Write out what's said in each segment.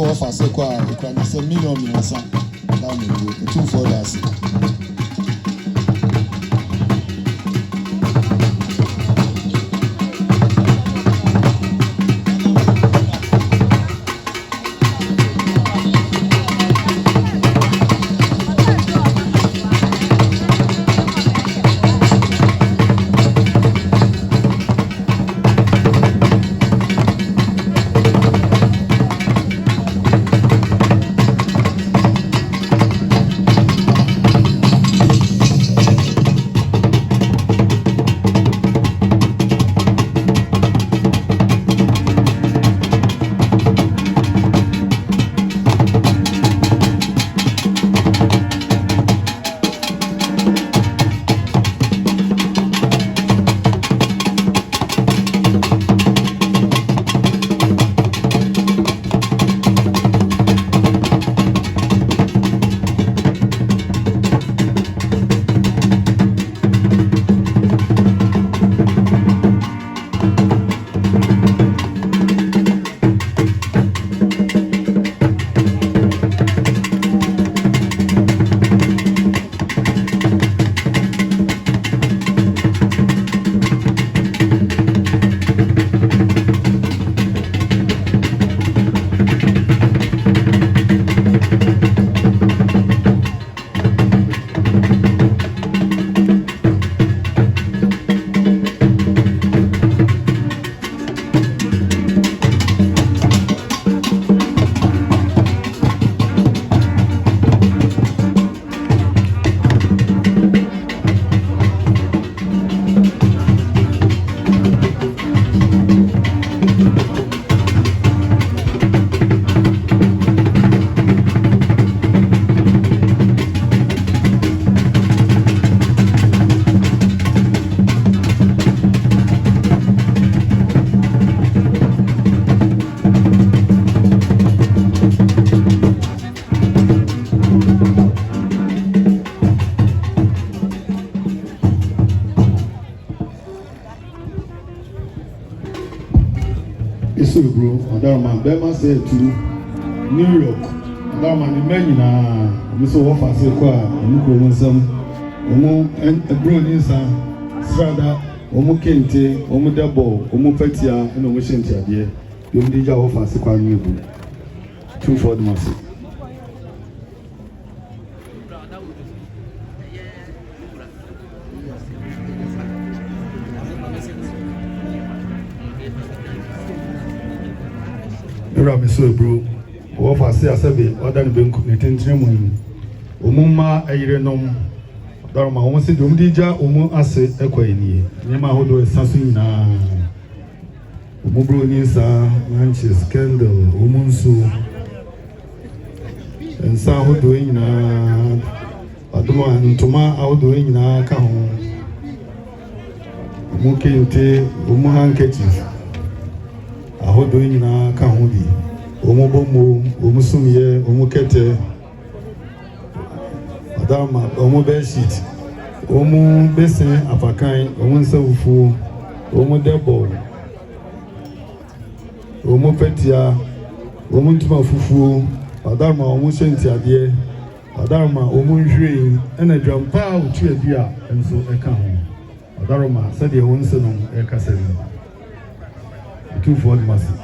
offer say kwa na say million mi nsa down the road $2 bro, Adarma, Bema said to New York, Adarma, the men in Mr. Wafa say, Qua, some and a brown inside, Strada, Omo Kente, Omo Dabo, Omo Petia, and Omo Shentia, dear. You did your offer, Sequa New 2 for the massive. So, bro, what I say, I said, other than being Umuma, a year no Dharma, almost said, Umdija, Umu Ase, Equani, Nema Hodo, Sassina Umubro Nisa, Manches, Kendall, Umunsu, and Saho doing Aduma and Toma, out doing Kahon Mukente, Umuhanketi, Aho doing Kahodi. Omobomo, Omusumye, Omukete, Adama, Omo Beshit, Omo Besen, Apakai, Omunsafu, Omo Debo, Omo Petia, Omuntuma Fufu, Adama, Omo Shentia, Adama, Omo Jui, and a drum pow to a beer, and so a count. Adama said the own son of a castle. 2 for the massive.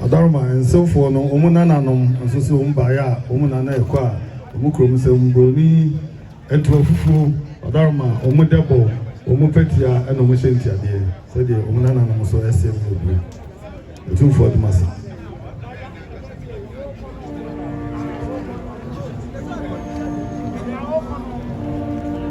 Adarma and so for no Omunanum, and so Umbaya, Omunana, Omukrum, Bruni, and 12 Adarma, Omudabo, Omupetia, and Omushentia, dear, said the Omunanam, so SM will be 2 for the massive.